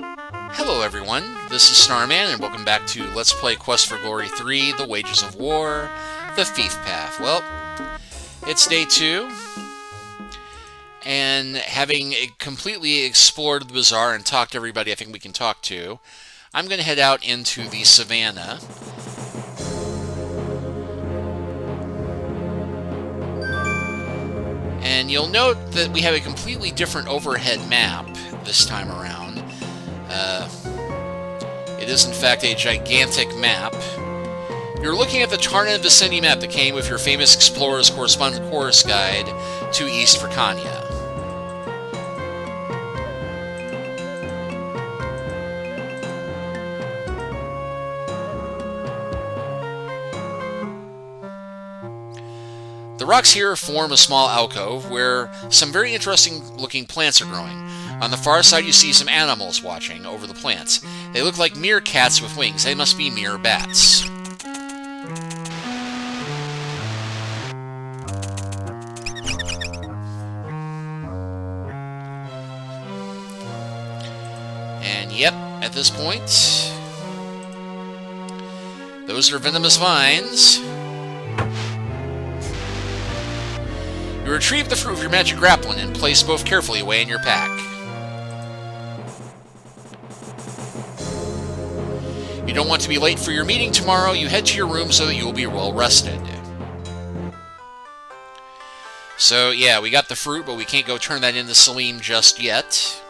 Hello everyone, this is Starman, and welcome back to Let's Play Quest for Glory 3, The Wages of War, The Thief Path. Well, it's day 2, and having completely explored the bazaar and talked to everybody I think we can talk to, I'm going to head out into the savanna. And you'll note that we have a completely different overhead map this time around. It is in fact a gigantic map. You're looking at the Tarna Vicinity map that came with your famous Explorer's Correspondent Course Guide to East Fracania. The rocks here form a small alcove where some very interesting looking plants are growing. On the far side you see some animals watching over the plants. They look like meerkats with wings. They must be mere bats. And yep, at this point, those are venomous vines. You retrieve the fruit of your magic grappling and place both carefully away in your pack. You don't want to be late for your meeting tomorrow. You head to your room so that you will be well rested. So yeah, we got the fruit, but we can't go turn that into Salim just yet.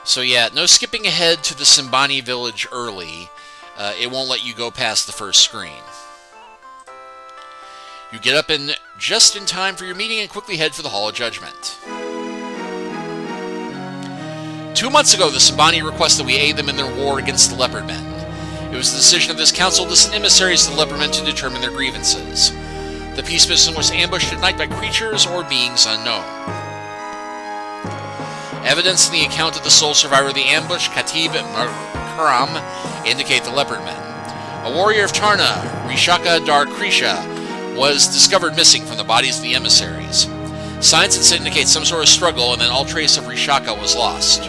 So yeah, no skipping ahead to the Simbani Village early. It won't let you go past the first screen. You get up just in time for your meeting and quickly head for the Hall of Judgment. 2 months ago, the Simbani requested we aid them in their war against the Leopard Men. It was the decision of this council to send emissaries to the Leopard Men to determine their grievances. The peace mission was ambushed at night by creatures or beings unknown. Evidence in the account of the sole survivor of the ambush, Katib and Karam, indicate the Leopard Men. A warrior of Tarna, Rishaka Dar Krisha, was discovered missing from the bodies of the emissaries. Signs indicate some sort of struggle, and then all trace of Rishaka was lost.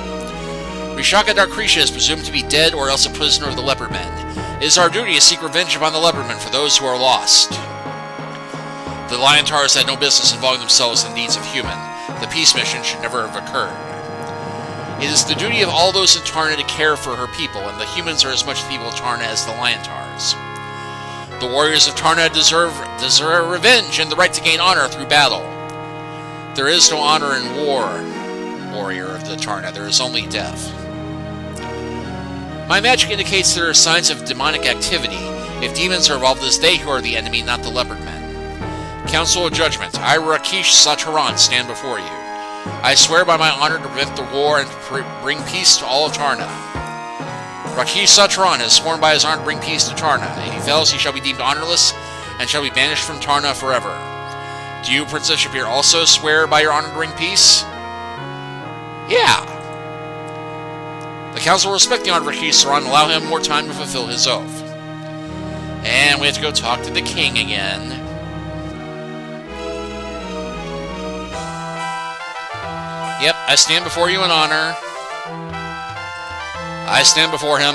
Rishaka Dar Krisha is presumed to be dead or else a prisoner of the Leopard Men. It is our duty to seek revenge upon the Leopard Men for those who are lost. The Liontars had no business involving themselves in the needs of human. The peace mission should never have occurred. It is the duty of all those in Tarna to care for her people, and the humans are as much the people of Tarna as the Liontars. The warriors of Tarna deserve revenge and the right to gain honor through battle. There is no honor in war, warrior of the Tarna. There is only death. My magic indicates there are signs of demonic activity. If demons are involved, it is they who are the enemy, not the Leopard Men. Council of Judgment, I, Rakesh Sataran, stand before you. I swear by my honor to prevent the war and bring peace to all of Tarna. Rakesh Sataran has sworn by his honor to bring peace to Tarna. If he fails, he shall be deemed honorless and shall be banished from Tarna forever. Do you, Princess Shapir, also swear by your honor to bring peace? Yeah. The council will respect the honor of Rakesh Sataran and allow him more time to fulfill his oath. And we have to go talk to the king again. Yep, I stand before you in honor. I stand before him.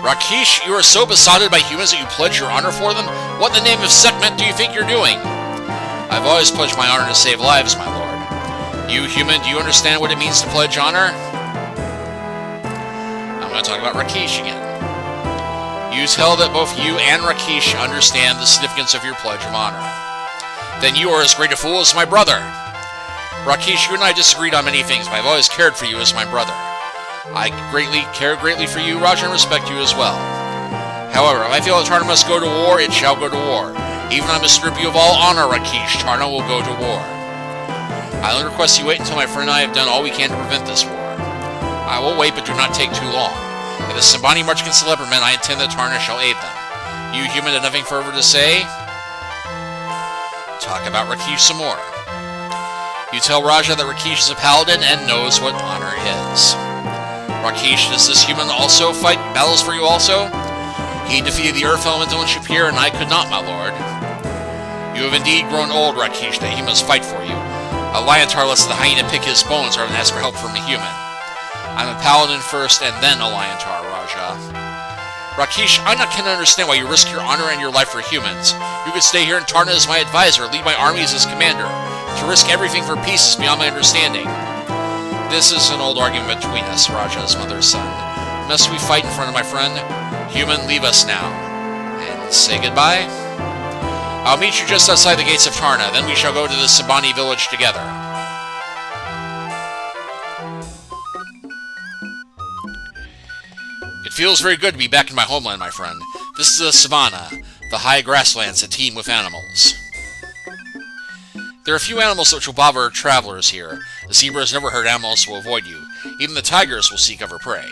Rakesh, you are so besotted by humans that you pledge your honor for them? What in the name of Sekhmet do you think you're doing? I've always pledged my honor to save lives, my lord. You, human, do you understand what it means to pledge honor? I'm going to talk about Rakesh again. You tell that both you and Rakesh understand the significance of your pledge of honor. Then you are as great a fool as my brother. Rakesh, you and I disagreed on many things, but I've always cared for you as my brother. I care greatly for you, Raja, and respect you as well. However, if I feel that Tarna must go to war, it shall go to war. Even if I must strip you of all honor, Rakesh, Tarna will go to war. I only request you wait until my friend and I have done all we can to prevent this war. I will wait, but do not take too long. If the Simbani march against the Leopard Men, I intend that Tarna shall aid them. You, human, have nothing further to say? Talk about Rakesh some more. You tell Raja that Rakesh is a paladin and knows what honor is. Rakesh, does this human also fight battles for you also? He defeated the Earth Elemental in Shapir, and I could not, my lord. You have indeed grown old, Rakesh, that he must fight for you. A Liontar lets the hyena pick his bones rather than ask for help from a human. I'm a paladin first and then a Liontar, Raja. Rakesh, I cannot understand why you risk your honor and your life for humans. You could stay here in Tarna as my advisor, lead my armies as commander. To risk everything for peace is beyond my understanding. This is an old argument between us, Raja's mother's son. Must we fight in front of my friend? Human, leave us now. And say goodbye? I'll meet you just outside the gates of Tarna, then we shall go to the Simbani Village together. It feels very good to be back in my homeland, my friend. This is the savanna, the high grasslands that teem with animals. There are a few animals which will bother travelers here. The zebras never hurt animals will avoid you. Even the tigers will seek other prey.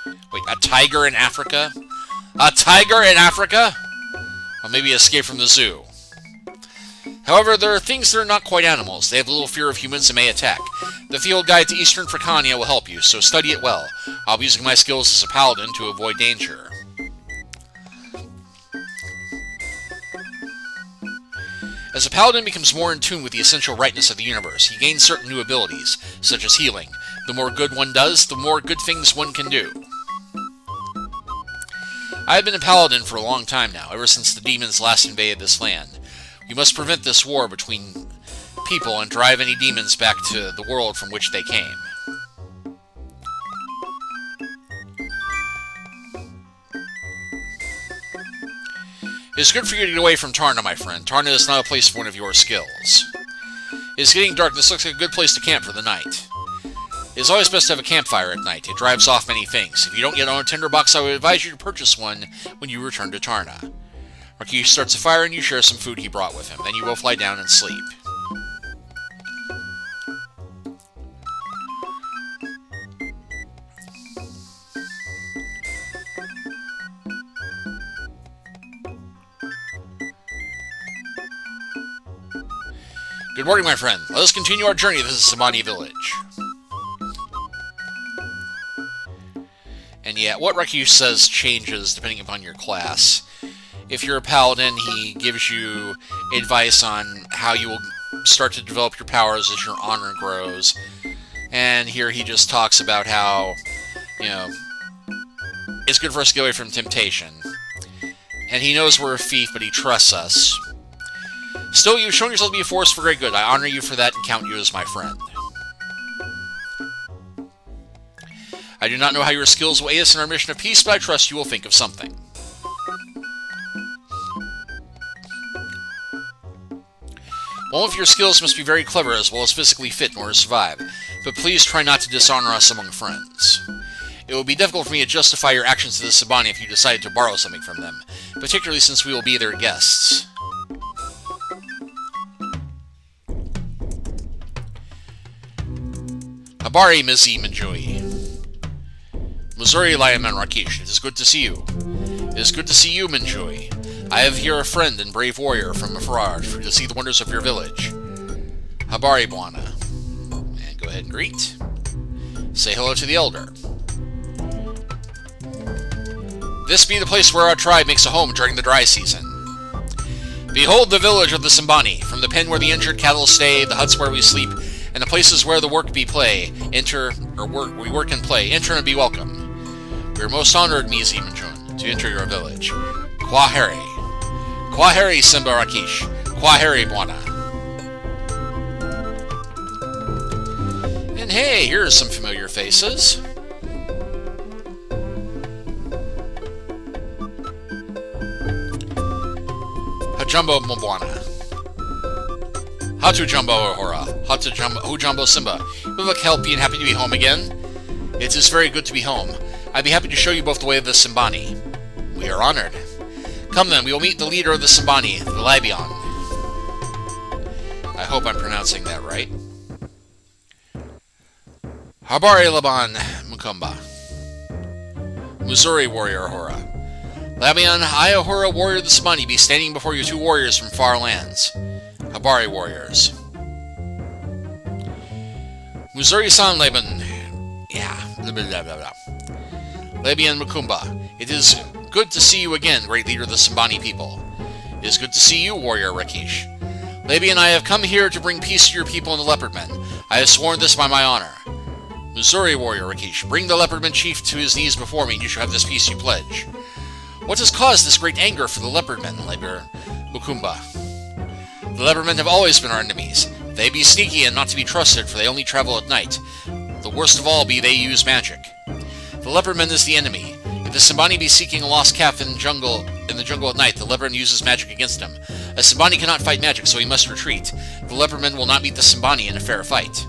Wait, a tiger in Africa? A tiger in Africa? Or maybe escape from the zoo. However, there are things that are not quite animals. They have little fear of humans and may attack. The field guide to Eastern Fracania will help you, so study it well. I'll be using my skills as a paladin to avoid danger. As a paladin becomes more in tune with the essential rightness of the universe, he gains certain new abilities, such as healing. The more good one does, the more good things one can do. I have been a paladin for a long time now, ever since the demons last invaded this land. We must prevent this war between people and drive any demons back to the world from which they came. It is good for you to get away from Tarna, my friend. Tarna is not a place for one of your skills. It is getting dark. This looks like a good place to camp for the night. It is always best to have a campfire at night. It drives off many things. If you don't yet own a tinderbox, I would advise you to purchase one when you return to Tarna. Rakesh starts a fire and you share some food he brought with him. Then you both lie down and sleep. Good morning, my friend. Let us continue our journey. This is Simbani Village. And yeah, what Rakesh says changes depending upon your class. If you're a paladin, he gives you advice on how you will start to develop your powers as your honor grows. And here he just talks about how, it's good for us to get away from temptation. And he knows we're a thief, but he trusts us. Still, you've shown yourself to be a force for great good. I honor you for that and count you as my friend. I do not know how your skills will aid us in our mission of peace, but I trust you will think of something. All of your skills must be very clever as well as physically fit in order to survive, but please try not to dishonor us among friends. It will be difficult for me to justify your actions to the Simbani if you decided to borrow something from them, particularly since we will be their guests. Habari, Mizi Manjui. Missouri Lion-Man Rakesh, it is good to see you. It is good to see you, Manjui. I have here a friend and brave warrior from Uhura to see the wonders of your village. Habari, Bwana. And go ahead and greet. Say hello to the elder. This be the place where our tribe makes a home during the dry season. Behold the village of the Simbani, from the pen where the injured cattle stay, the huts where we sleep, and the places where the work be play. We work and play. Enter and be welcome. We are most honored, Mizi Manjun, to enter your village. Kwaheri. Kwaheri, Simba Rakesh. Kwaheri, Bwana. And hey, here are some familiar faces. Hajumbo Mbwana. Hatu Jumbo Uhura. Hatu Jumbo Hujumbo Simba. We look healthy and happy to be home again. It is very good to be home. I'd be happy to show you both the way of the Simbani. We are honored. Come then, we will meet the leader of the Simbani, the Labion. I hope I'm pronouncing that right. Habari Laban Mukumba. Missouri warrior Uhura. Labion, I, Uhura, warrior of the Simbani, be standing before you two warriors from far lands. Habari warriors. Missouri-san Laban. Yeah, blah blah blah blah. Labion Mukumba. It is good to see you again, great leader of the Simbani people. It is good to see you, warrior Rakesh. Labian, I have come here to bring peace to your people and the Leopardmen. I have sworn this by my honor. Missouri warrior Rakish, bring the Leopardman chief to his knees before me, and you shall have this peace you pledge. What has caused this great anger for the Leopardmen, Labor Mukumba? The Leopardmen have always been our enemies. They be sneaky and not to be trusted, for they only travel at night. The worst of all be they use magic. The Leopardman is the enemy. If the Simbani be seeking a lost calf in the jungle at night, the Leopardman uses magic against him. A Simbani cannot fight magic, so he must retreat. The Leopardman will not meet the Simbani in a fair fight.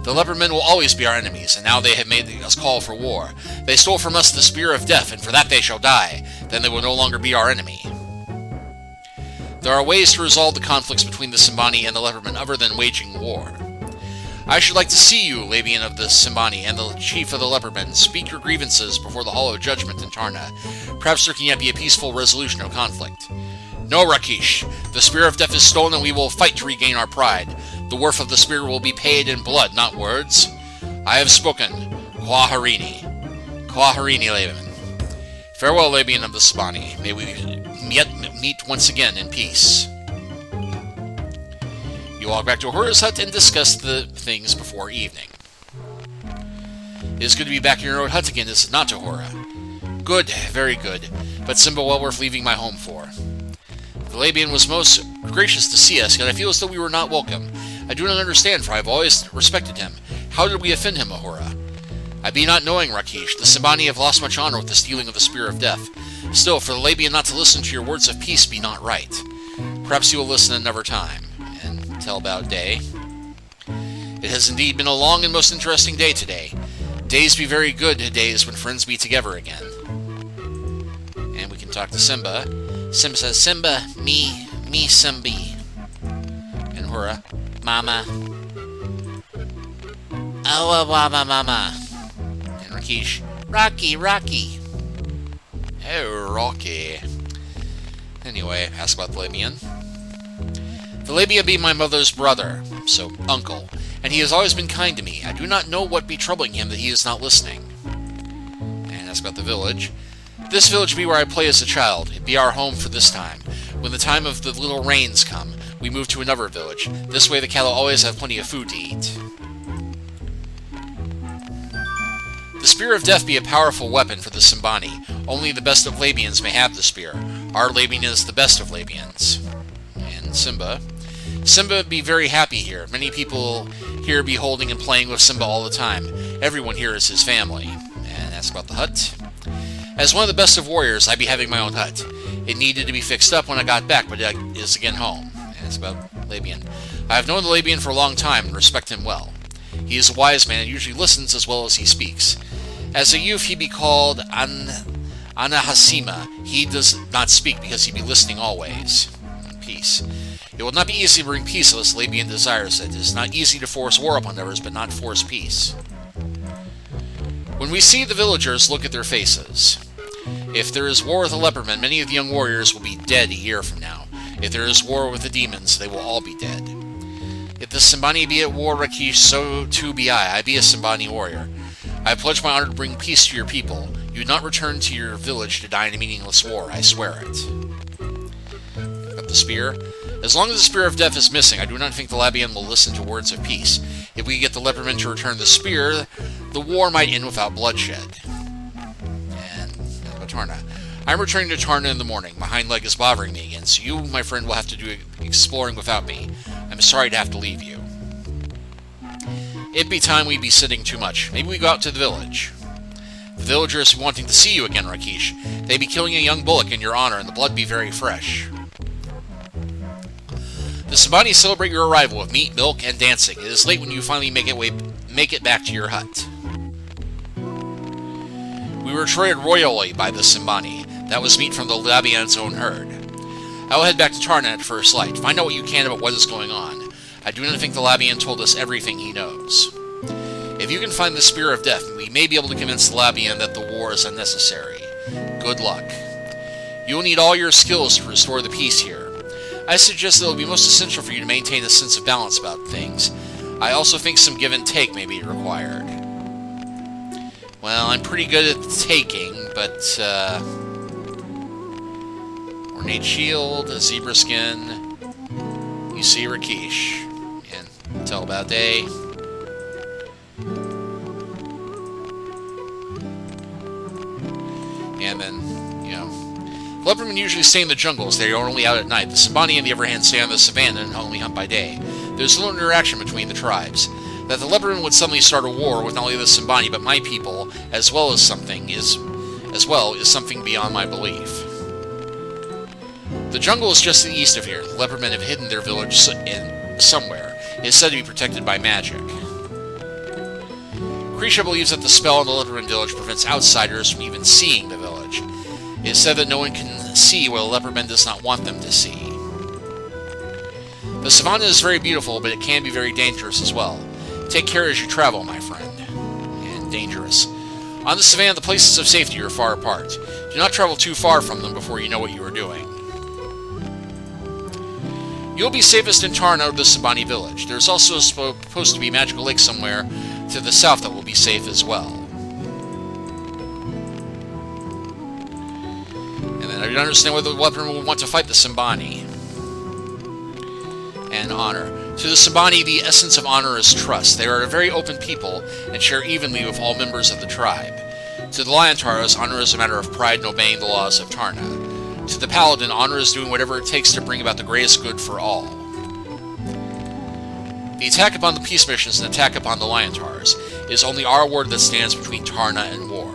The Leopardmen will always be our enemies, and now they have made us call for war. They stole from us the Spear of Death, and for that they shall die. Then they will no longer be our enemy. There are ways to resolve the conflicts between the Simbani and the Leopardmen other than waging war. I should like to see you, Labian of the Simbani, and the chief of the Leopardmen. Speak your grievances before the Hall of Judgment in Tarna. Perhaps there can yet be a peaceful resolution of conflict. No, Rakish. The Spear of Death is stolen, and we will fight to regain our pride. The worth of the spear will be paid in blood, not words. I have spoken. Kwaharini. Kwaharini, Labian. Farewell, Labian of the Simbani. May we yet meet once again in peace. You walk back to Uhura's hut and discuss the things before evening. It is good to be back in your own hut again, is it not, Uhura? Good, very good, but Simba well worth leaving my home for. The Labian was most gracious to see us, yet I feel as though we were not welcome. I do not understand, for I have always respected him. How did we offend him, Uhura? I be not knowing, Rakish. The Simbani have lost much honor with the stealing of the Spear of Death. Still, for the Labian not to listen to your words of peace be not right. Perhaps you will listen another time, and tell about day. It has indeed been a long and most interesting day today. Days be very good days when friends be together again. And we can talk to Simba. Simba says, Simba, me Simbi. And Uhura, Mama. Oh, Mama. And Rakish, Rocky. Oh, Rocky. Anyway, ask about the Labian. The Labian be my mother's brother, so uncle, and he has always been kind to me. I do not know what be troubling him that he is not listening. And ask about the village. This village be where I play as a child. It be our home for this time. When the time of the little rains come, we move to another village. This way the cattle always have plenty of food to eat. The Spear of Death be a powerful weapon for the Simbani. Only the best of Labians may have the spear. Our Labian is the best of Labians. And Simba. Simba be very happy here. Many people here be holding and playing with Simba all the time. Everyone here is his family. And ask about the hut. As one of the best of warriors, I be having my own hut. It needed to be fixed up when I got back, but it is again home. And it's about Labian. I have known the Labian for a long time and respect him well. He is a wise man and usually listens as well as he speaks. As a youth, he be called Anahasima. He does not speak because he be listening always. Peace. It will not be easy to bring peace unless Labian desires it. It is not easy to force war upon others, but not force peace. When we see the villagers, look at their faces. If there is war with the Leopardmen, many of the young warriors will be dead a year from now. If there is war with the demons, they will all be dead. If the Simbani be at war, Rakish, so too be I. I be a Simbani warrior. I pledge my honor to bring peace to your people. You do not return to your village to die in a meaningless war. I swear it. Got the spear. As long as the Spear of Death is missing, I do not think the Labian will listen to words of peace. If we get the Leopardmen to return the spear, the war might end without bloodshed. And Tarna. I'm returning to Tarna in the morning. My hind leg is bothering me again, so you, my friend, will have to do exploring without me. I'm sorry to have to leave you. It be time we be sitting too much. Maybe we go out to the village. The villagers be wanting to see you again, Rakish. They be killing a young bullock in your honor, and the blood be very fresh. The Simbani celebrate your arrival with meat, milk, and dancing. It is late when you finally make it back to your hut. We were treated royally by the Simbani. That was meat from the Labian's own herd. I will head back to Tarna at first light. Find out what you can about what is going on. I do not think the Labian told us everything he knows. If you can find the Spear of Death, we may be able to convince the Labian that the war is unnecessary. Good luck. You will need all your skills to restore the peace here. I suggest that it will be most essential for you to maintain a sense of balance about things. I also think some give and take may be required. Well, I'm pretty good at taking, but, ornate shield, a zebra skin. we see Rakesh. And tell about day. And then, you know, leopardmen usually stay in the jungles. They are only out at night. The Simbani, on the other hand, stay on the savanna and only hunt by day. There's little interaction between the tribes. That the leopardmen would suddenly start a war with not only the Simbani but my people, as well, is something beyond my belief. The jungle is just to the east of here. The leopardmen have hidden their village somewhere. It is said to be protected by magic. Krisha believes that the spell on the leopardman village prevents outsiders from even seeing the village. It is said that no one can see what a leopardman does not want them to see. The savanna is very beautiful, but it can be very dangerous as well. Take care as you travel, my friend. And dangerous. On the savanna, the places of safety are far apart. Do not travel too far from them before you know what you are doing. You'll be safest in Tarna or the Simbani Village. There's also supposed to be a magical lake somewhere to the south that will be safe as well. And then I don't understand whether the leopardmen will want to fight the Simbani. And honor. To the Simbani, the essence of honor is trust. They are a very open people and share evenly with all members of the tribe. To the Lyantaras, honor is a matter of pride in obeying the laws of Tarna. To the Paladin, honor is doing whatever it takes to bring about the greatest good for all. The attack upon the peace missions and attack upon the Lyantars is only our word that stands between Tarna and war.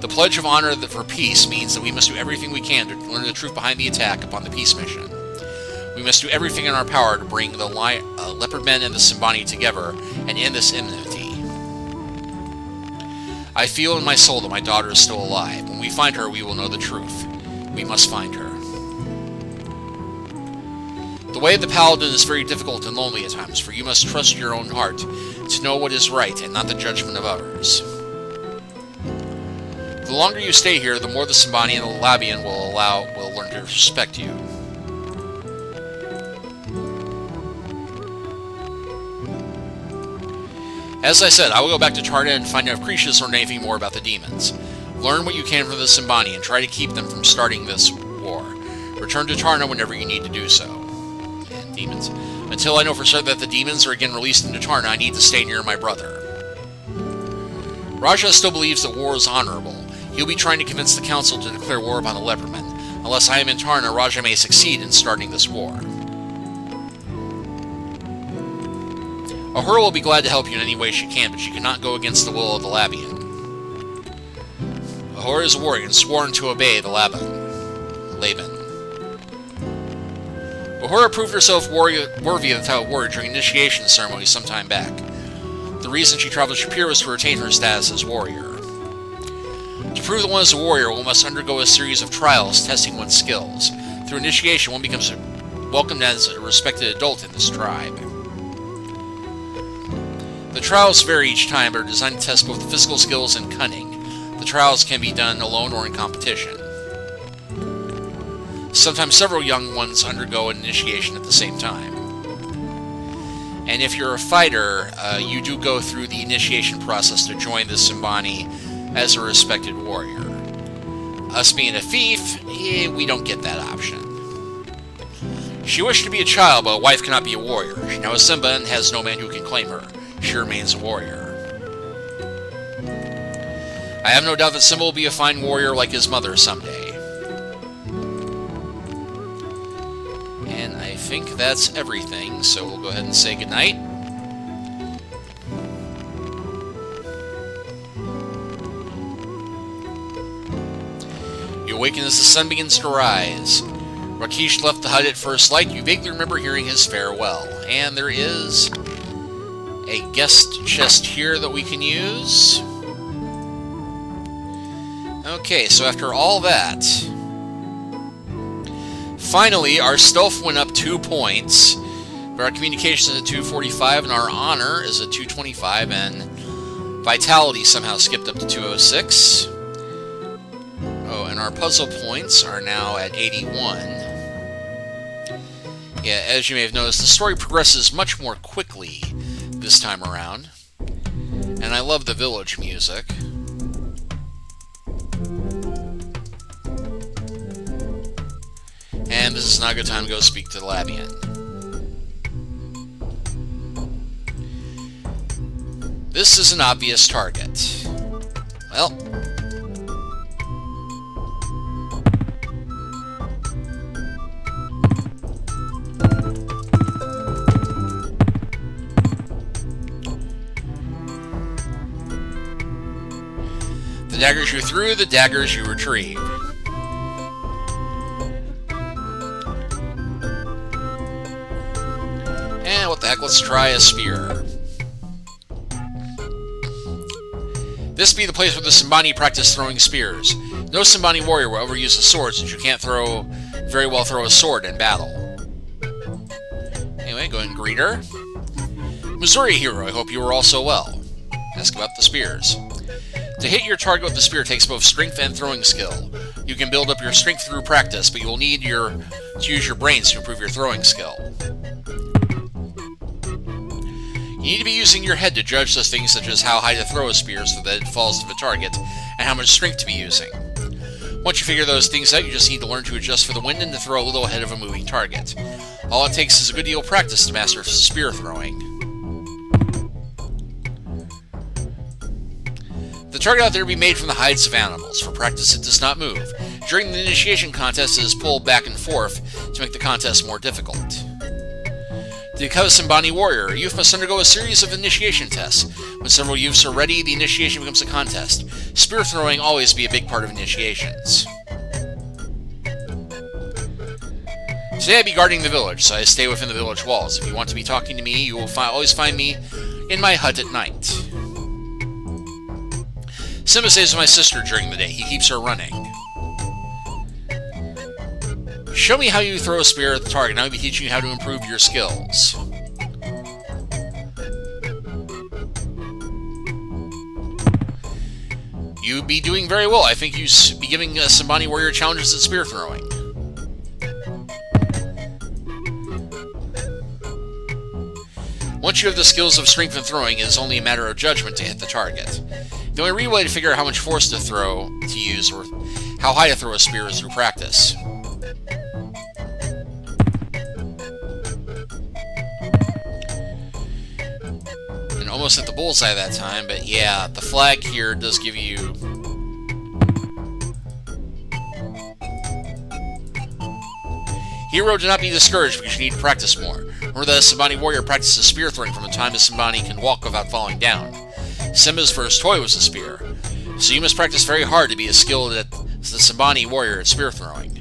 The pledge of honor for peace means that we must do everything we can to learn the truth behind the attack upon the peace mission. We must do everything in our power to bring the leopardmen and the Simbani together and end this enmity. I feel in my soul that my daughter is still alive. When we find her, we will know the truth. We must find her. The way of the Paladin is very difficult and lonely at times, for you must trust your own heart to know what is right and not the judgment of others. The longer you stay here, the more the Simbani and the Labian will learn to respect you. As I said, I will go back to Tarna and find out if Krisha has learned anything more about the demons. Learn what you can from the Simbani and try to keep them from starting this war. Return to Tarna whenever you need to do so. And demons. Until I know for certain that the demons are again released into Tarna, I need to stay near my brother. Raja still believes that war is honorable. He'll be trying to convince the council to declare war upon the leopardmen. Unless I am in Tarna, Raja may succeed in starting this war. Uhura will be glad to help you in any way she can, but she cannot go against the will of the Labian. Uhura is a warrior and sworn to obey the Laban. Uhura proved herself worthy of the title warrior during initiation ceremony some time back. The reason she traveled to Shapir was to retain her status as warrior. To prove that one is a warrior, one must undergo a series of trials testing one's skills. Through initiation, one becomes welcomed as a respected adult in this tribe. The trials vary each time, but are designed to test both the physical skills and cunning. The trials can be done alone or in competition. Sometimes several young ones undergo an initiation at the same time. And if you're a fighter, you do go through the initiation process to join the Simbani as a respected warrior. Us being a thief, we don't get that option. She wished to be a child, but a wife cannot be a warrior. She now is Simba and has no man who can claim her. She remains a warrior. I have no doubt that Simba will be a fine warrior like his mother someday. And I think that's everything, so we'll go ahead and say goodnight. You awaken as the sun begins to rise. Rakesh left the hut at first light. You vaguely remember hearing his farewell. And there is a guest chest here that we can use. Okay, so after all that, finally our stealth went up 2 points, but our communication is at 245, and our honor is at 225, and vitality somehow skipped up to 206. Oh, and our puzzle points are now at 81. Yeah, as you may have noticed, the story progresses much more quickly this time around, and I love the village music. And And this is not a good time to go speak to the Labian. This is an obvious target. Well, the daggers you threw, the daggers you retrieve. And what the heck, let's try a spear. This be the place where the Simbani practice throwing spears. No Simbani warrior will ever use a sword, since you can't very well throw a sword in battle. Anyway, go and greet her. Missouri hero, I hope you are also well. Ask about the spears. To hit your target with the spear takes both strength and throwing skill. You can build up your strength through practice, but you will need to use your brains to improve your throwing skill. You need to be using your head to judge such things such as how high to throw a spear so that it falls to the target, and how much strength to be using. Once you figure those things out, you just need to learn to adjust for the wind and to throw a little ahead of a moving target. All it takes is a good deal of practice to master spear throwing. The target out there will be made from the hides of animals. For practice, it does not move. During the initiation contest, it is pulled back and forth to make the contest more difficult. To become a Simbani warrior, a youth must undergo a series of initiation tests. When several youths are ready, the initiation becomes a contest. Spear throwing always be a big part of initiations. Today I be guarding the village, so I stay within the village walls. If you want to be talking to me, you will always find me in my hut at night. Simba stays with my sister during the day. He keeps her running. Show me how you throw a spear at the target, and I'll be teaching you how to improve your skills. You be doing very well. I think you be giving Simbani warrior challenges at spear throwing. Once you have the skills of strength and throwing, it is only a matter of judgment to hit the target. The only real way to figure out how much force to use, or how high to throw a spear is through practice. And almost hit the bullseye that time, but yeah, the flag here does give you... Hero, do not be discouraged because you need to practice more. Remember that a Simbani warrior practices spear throwing from the time a Simbani can walk without falling down. Simba's first toy was a spear, so you must practice very hard to be as skilled as the Simbani warrior at spear throwing.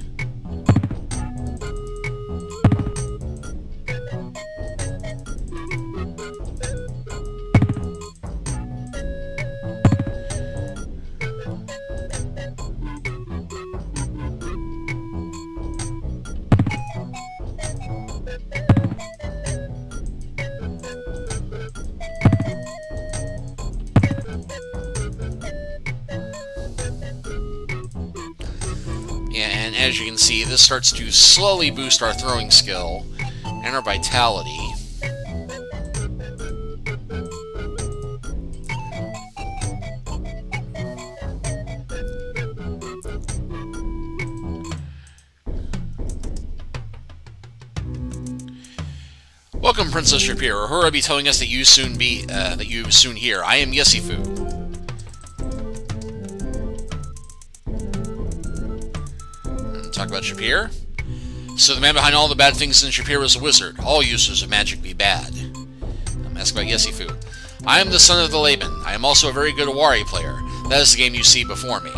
And as you can see, this starts to slowly boost our throwing skill and our vitality. Welcome, Princess Shapiro. Uhura be telling us that you soon hear. I am Yesifu. Talk about Shapir. So the man behind all the bad things in Shapir is a wizard. All users of magic be bad. Ask about Yesifu. I am the son of the Laban. I am also a very good Awari player. That is the game you see before me.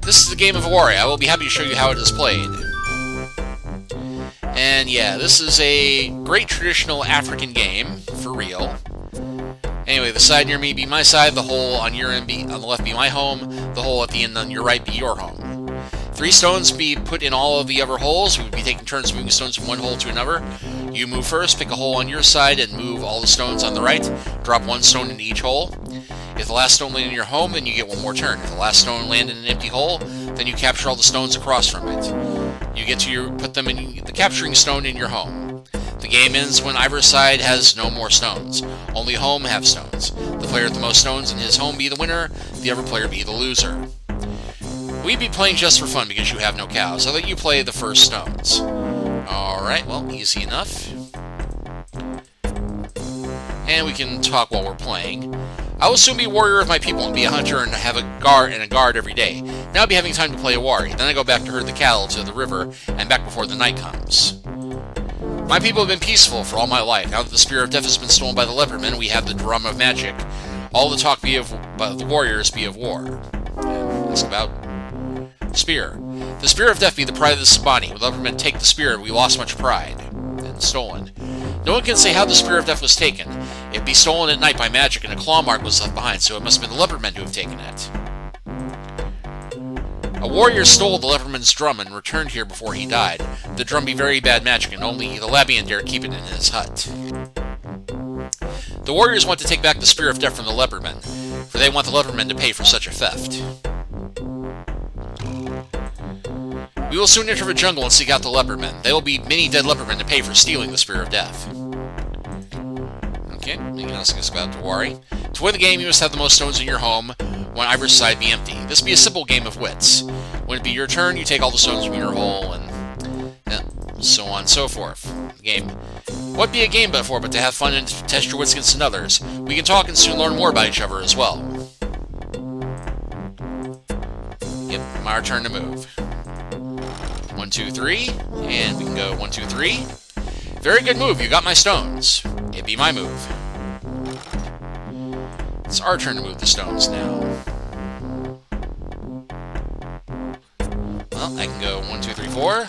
This is the game of Awari. I will be happy to show you how it is played. And yeah, this is a great traditional African game, for real. Anyway, the side near me be my side, the hole on your end be on the left be my home, the hole at the end on your right be your home. 3 stones be put in all of the other holes. We would be taking turns moving stones from one hole to another. You move first, pick a hole on your side, and move all the stones on the right. Drop 1 stone in each hole. If the last stone land in your home, then you get 1 more turn. If the last stone land in an empty hole, then you capture all the stones across from it. You get to put them in the capturing stone in your home. The game ends when either side has no more stones. Only home have stones. The player with the most stones in his home be the winner, the other player be the loser. We'd be playing just for fun because you have no cows. I'll let you play the first stones. Alright, well, easy enough. And we can talk while we're playing. I will soon be a warrior of my people and be a hunter and have a guard every day. Now I'll be having time to play a warrior. Then I go back to herd the cattle to the river and back before the night comes. My people have been peaceful for all my life. Now that the Spear of Death has been stolen by the Leopardmen, we have the Drum of Magic. All the talk by the warriors be of war. Ask about Spear. The Spear of Death be the pride of the Simbani. When the Leopardmen take the spear, we lost much pride. And stolen. No one can say how the Spear of Death was taken. It be stolen at night by magic, and a claw mark was left behind, so it must have been the Leopardmen who have taken it. A warrior stole the Leopardman's drum and returned here before he died. The drum be very bad magic, and only the Labian dare keep it in his hut. The warriors want to take back the Spear of Death from the Leopardmen, for they want the Leopardmen to pay for such a theft. We will soon enter the jungle and seek out the Leopardmen. There will be many dead Leopardmen to pay for stealing the Spear of Death. Okay, anything else about Dewari? To win the game, you must have the most stones in your home, one either side be empty. This be a simple game of wits. When it be your turn, you take all the stones from your hole, and so on and so forth. The game. What be a game but to have fun and test your wits against others? We can talk and soon learn more about each other as well. Yep, my turn to move. 1, 2, 3, and we can go 1, 2, 3. Very good move, you got my stones. It be my move. It's our turn to move the stones now. Well, I can go 1, 2, 3, 4.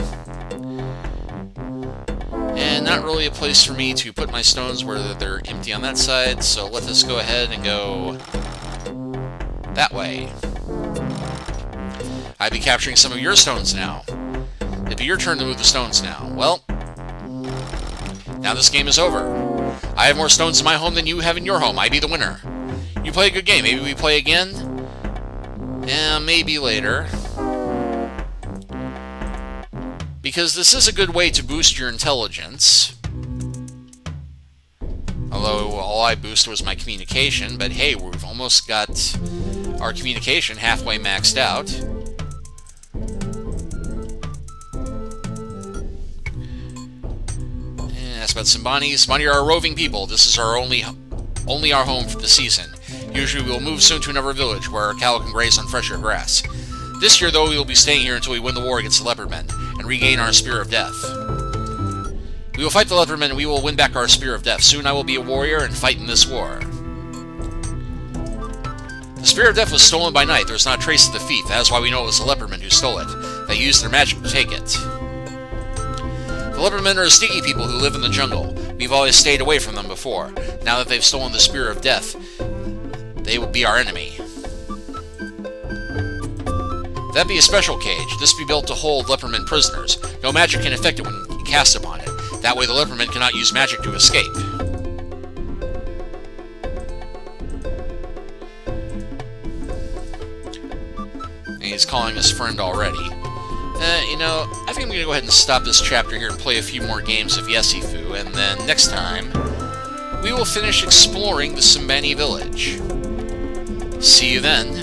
And not really a place for me to put my stones where they're empty on that side, so let us go ahead and go that way. I'd be capturing some of your stones now. It'd be your turn to move the stones now. Well, now this game is over. I have more stones in my home than you have in your home. I be the winner. You play a good game. Maybe we play again? Yeah, maybe later. Because this is a good way to boost your intelligence. Although all I boosted was my communication, but hey, we've almost got our communication halfway maxed out. That's about Simbani. Simbani are a roving people. This is our only our home for the season. Usually we will move soon to another village where our cattle can graze on fresher grass. This year, though, we will be staying here until we win the war against the Leopardmen and regain our Spear of Death. We will fight the Leopardmen and we will win back our Spear of Death. Soon I will be a warrior and fight in this war. The Spear of Death was stolen by night. There was not a trace of the thief. That is why we know it was the Leopardmen who stole it. They used their magic to take it. The Leopardmen are sneaky people who live in the jungle. We've always stayed away from them before. Now that they've stolen the Spear of Death, they will be our enemy. That be a special cage. This be built to hold Leopardmen prisoners. No magic can affect it when you cast upon it. That way the Leopardmen cannot use magic to escape. And he's calling us friend already. You know, I think I'm going to go ahead and stop this chapter here and play a few more games of Yesifu, and then next time, we will finish exploring the Simbani Village. See you then.